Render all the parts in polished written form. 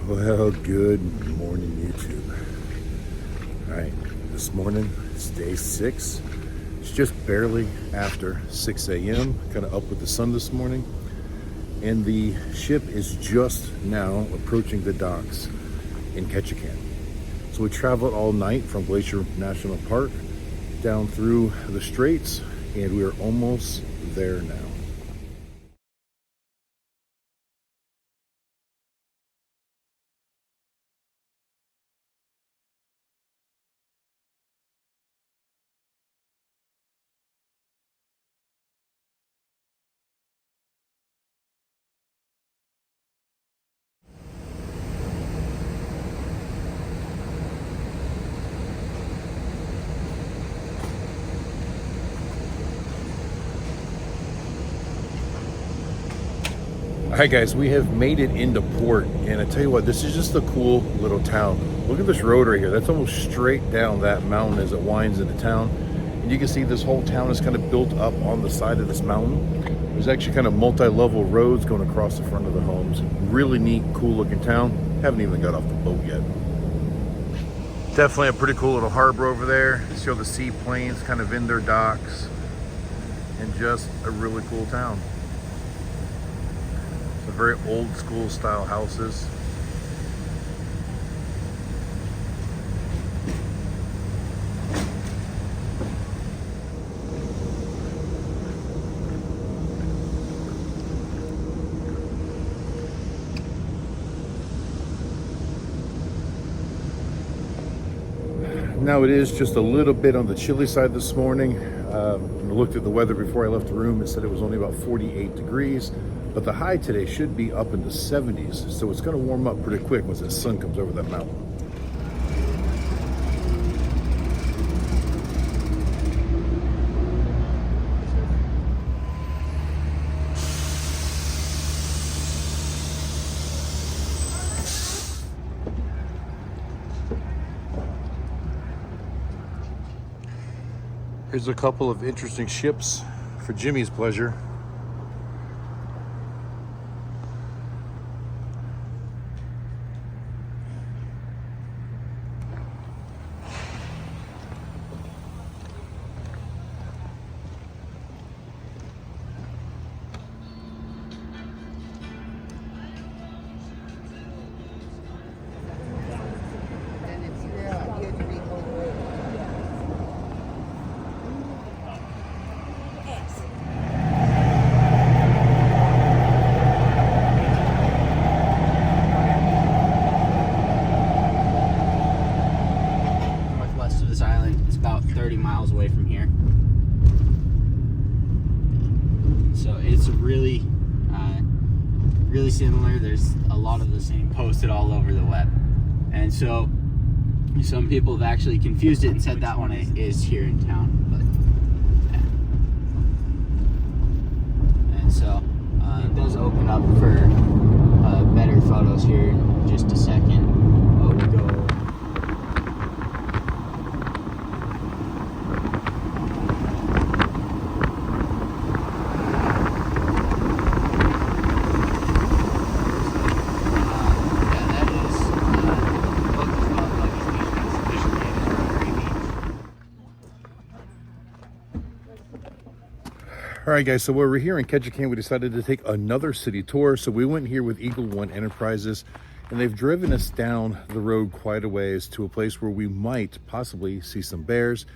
Well, good morning, YouTube. All right, this morning it's day 6. It's just barely after 6 a.m. Kind of up with the sun this morning, and the ship is just now approaching the docks in Ketchikan. So we traveled all night from Glacier National Park down through the straits, and we are almost there now. All right, guys, we have made it into port, and I tell you what, this is just a cool little town. Look at this road right here. That's almost straight down that mountain as it winds into town. And you can see this whole town is kind of built up on the side of this mountain. There's actually kind of multi-level roads going across the front of the homes. Really neat, cool looking town. Haven't even got off the boat yet. Definitely a pretty cool little harbor over there. Show the seaplanes kind of in their docks, and just a really cool town. Very old school style houses. Now it is just a little bit on the chilly side this morning. I looked at the weather before I left the room. It said it was only about 48 degrees. But the high today should be up in the 70s, so it's going to warm up pretty quick once the sun comes over that mountain. Here's a couple of interesting ships for Jimmy's pleasure. Really similar. There's a lot of the same posted all over the web, and so some people have actually confused it and said that one is here in town, but yeah. And so it does open up for better photos here in just a second. We'll go. All right, guys, so while we're here in Ketchikan, we decided to take another city tour. So we went here with Eagle One Enterprises, and they've driven us down the road quite a ways to a place where we might possibly see some bears.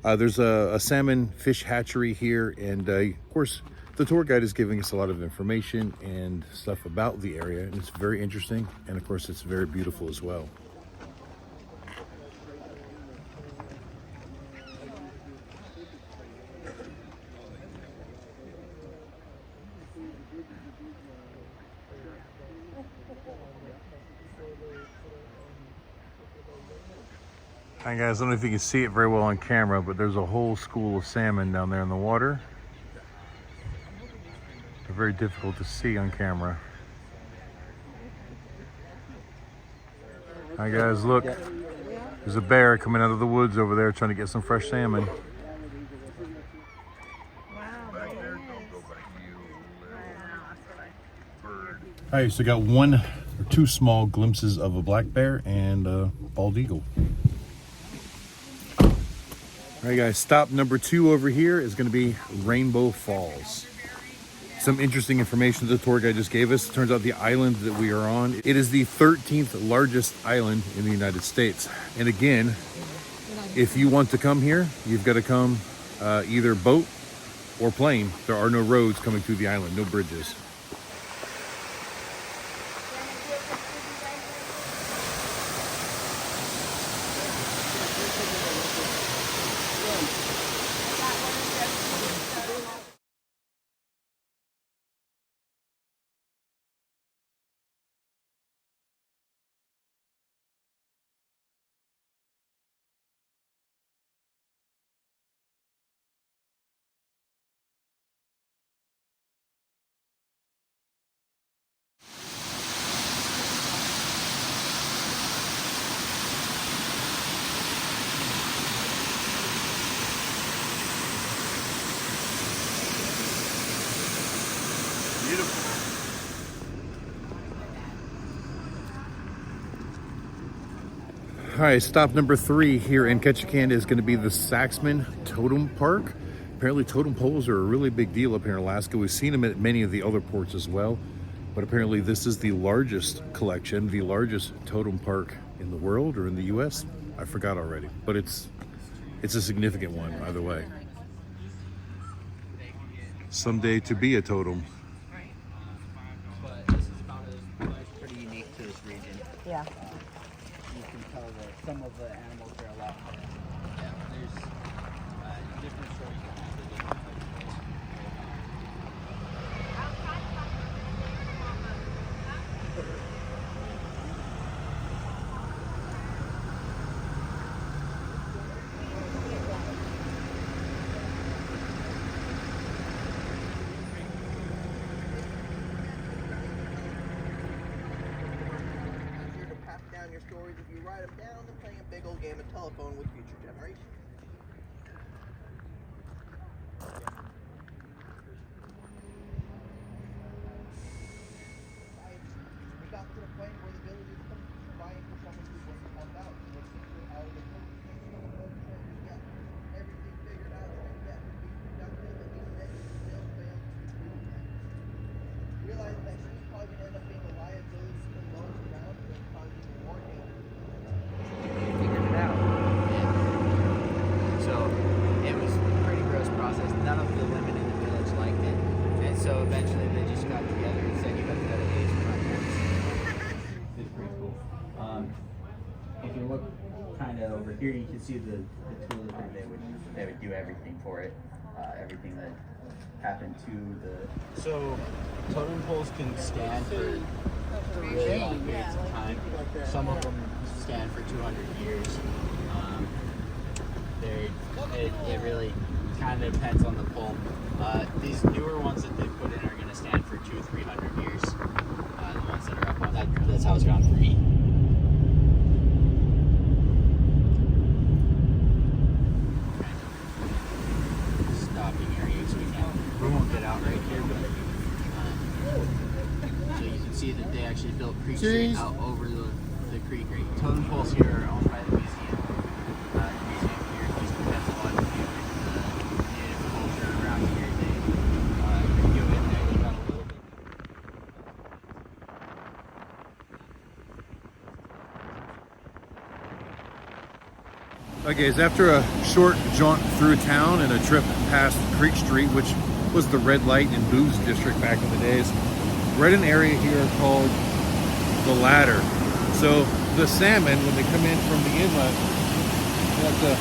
There's a salmon fish hatchery here, and of course, the tour guide is giving us a lot of information and stuff about the area, and it's very interesting, and of course, it's very beautiful as well. Hi guys, I don't know if you can see it very well on camera, but there's a whole school of salmon down there in the water. They're very difficult to see on camera. Hi guys, look. There's a bear coming out of the woods over there trying to get some fresh salmon. All right, so got one or two small glimpses of a black bear and a bald eagle. All right guys, stop number 2 over here is going to be Rainbow Falls. Some interesting information the tour guide just gave us. It turns out the island that we are on, it is the 13th largest island in the United States. And again, if you want to come here, you've got to come either boat or plane. There are no roads coming through the island, no bridges. All right, stop number 3 here in Ketchikan is going to be the Saxman Totem Park. Apparently totem poles are a really big deal up here in Alaska. We've seen them at many of the other ports as well, but apparently this is the largest collection, the largest totem park in the world or in the US. I forgot already, but it's a significant one either way. Someday to be a totem. But this is about as pretty unique to this region. Yeah. You can tell that some of the animals are a lot more. Yeah, there's different stories behind the different places. Your stories. If you write them down, then playing a big old game of telephone with future generations. We got to the point where the village is vying for someone who wasn't helped out. All the everything figured out, and that would be productive, and he said he still failed to do that. Realizing that she's probably going to end up being a liability to those around her and causing more danger. Figured it out. Yeah. So it was a pretty gross process. None of the women in the village liked it. And so eventually they just got together and said, you have to go to Hayes for It's pretty cool. If you look kind of over here, you can see the tools that they would do everything for it. Everything that happened to the... So totem poles can stand for really long periods of time. Some of them stand for 200 years. It really kind of depends on the pole. These newer ones that they put in are going to stand for 200-300 years. The ones that are up on that's how it's gone for me. Stopping area, so we won't get out right here, but so you can see that they actually built creek straight out over the creek right. Totem poles here are owned by the museum. The museum here has a lot to do with the native culture around here. They go in there, they got a little bit. Okay, so after a short jaunt through town and a trip past Creek Street, which was the red light and booze district back in the days, we're at an area here called the Ladder. So the salmon, when they come in from the inlet, they have to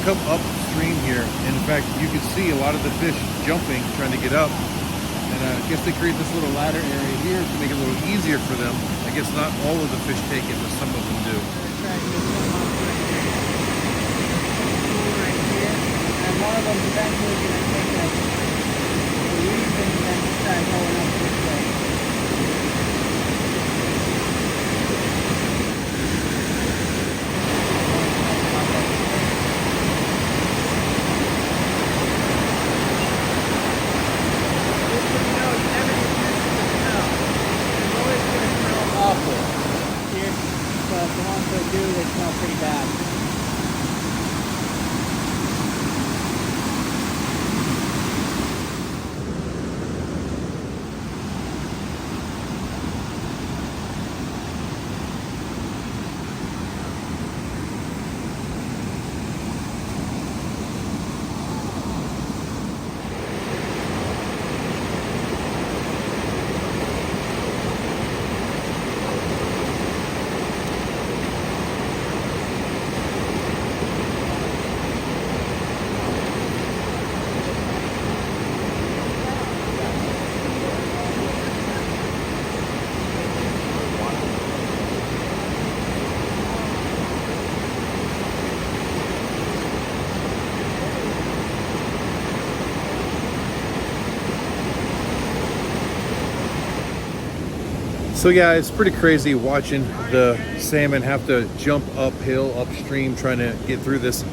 come upstream here. And in fact, you can see a lot of the fish jumping, trying to get up. And I guess they create this little ladder area here to make it a little easier for them. I guess not all of the fish take it, but some of them do. one of them's eventually going to take a leap and then start going up this way. Awful. Here, but the ones that do, they smell pretty bad. So yeah, it's pretty crazy watching the salmon have to jump uphill, upstream, trying to get through this.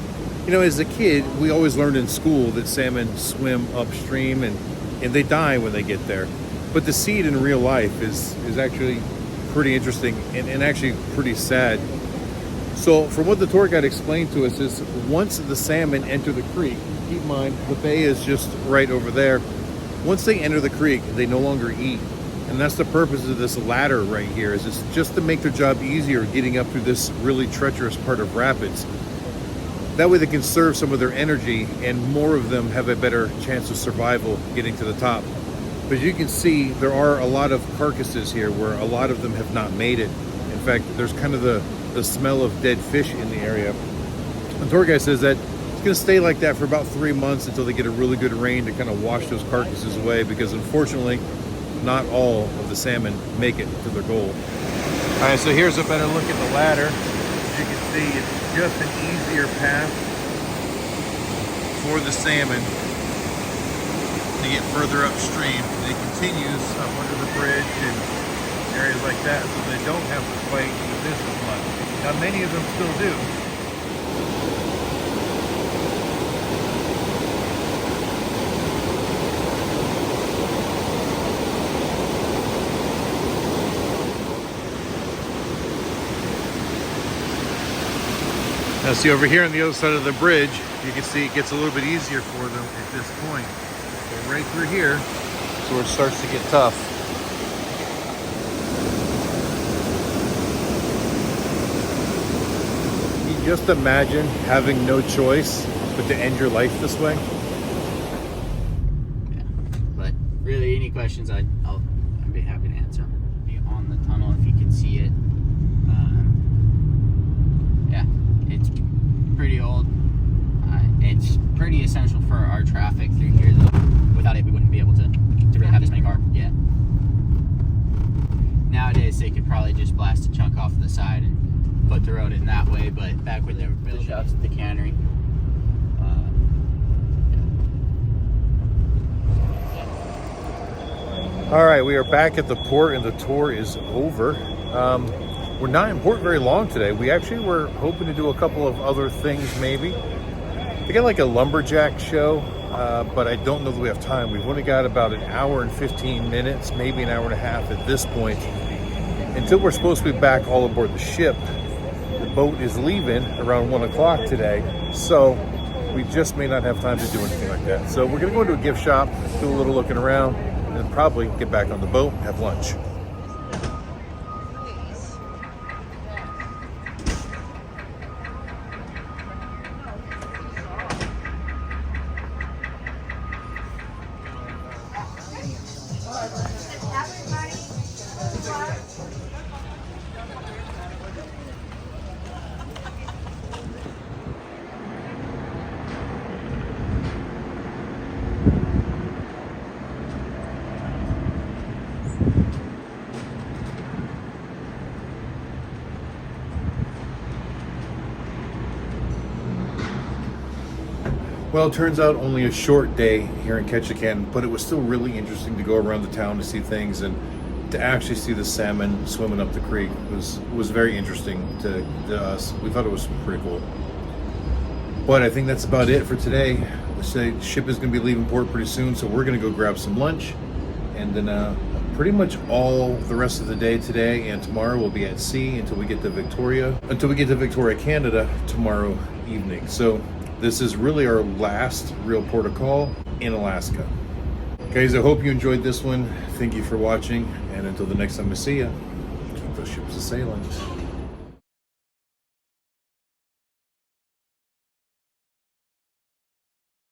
You know, as a kid, we always learned in school that salmon swim upstream and they die when they get there. But to see it in real life is actually pretty interesting and actually pretty sad. So from what the tour guide explained to us is once the salmon enter the creek, keep in mind the bay is just right over there. Once they enter the creek, they no longer eat. And that's the purpose of this ladder right here, is it's just to make their job easier getting up through this really treacherous part of rapids. That way they can serve some of their energy and more of them have a better chance of survival getting to the top. But as you can see, there are a lot of carcasses here where a lot of them have not made it. In fact, there's kind of the smell of dead fish in the area. The tour guide says that it's going to stay like that for about 3 months until they get a really good rain to kind of wash those carcasses away, because unfortunately, not all of the salmon make it to their goal. All right, so here's a better look at the ladder. As you can see, it's just an easier path for the salmon to get further upstream. And it continues up under the bridge and areas like that, so they don't have to fight the fish as much. Now, many of them still do. Now see over here on the other side of the bridge, you can see it gets a little bit easier for them at this point. So right through here, so it starts to get tough. Can you just imagine having no choice but to end your life this way? Yeah, but really any questions I'd be happy to answer them. Be on the tunnel if you can see it. Yeah, it's pretty old. It's pretty essential for our traffic through here, though. Without it, we wouldn't be able to really have this many cars. Yeah. Nowadays, they could probably just blast a chunk off the side and put the road in that way. But back when they were building the cannery, All right, we are back at the port and the tour is over. We're not in port very long today. We actually were hoping to do a couple of other things maybe. We got like a lumberjack show, but I don't know that we have time. We've only got about an hour and 15 minutes, maybe an hour and a half at this point, until we're supposed to be back all aboard the ship. The boat is leaving around 1 o'clock today, so we just may not have time to do anything like that. So we're gonna go into a gift shop, do a little looking around, and then probably get back on the boat and have lunch. Well, it turns out only a short day here in Ketchikan, but it was still really interesting to go around the town to see things, and to actually see the salmon swimming up the creek was very interesting to us. We thought it was pretty cool. But I think that's about it for today. The ship is going to be leaving port pretty soon, so we're going to go grab some lunch, and then pretty much all the rest of the day today and tomorrow will be at sea until we get to Victoria, Canada tomorrow evening. So this is really our last real port of call in Alaska. Guys, I hope you enjoyed this one. Thank you for watching, and until the next time I see you, keep those ships a-sailing.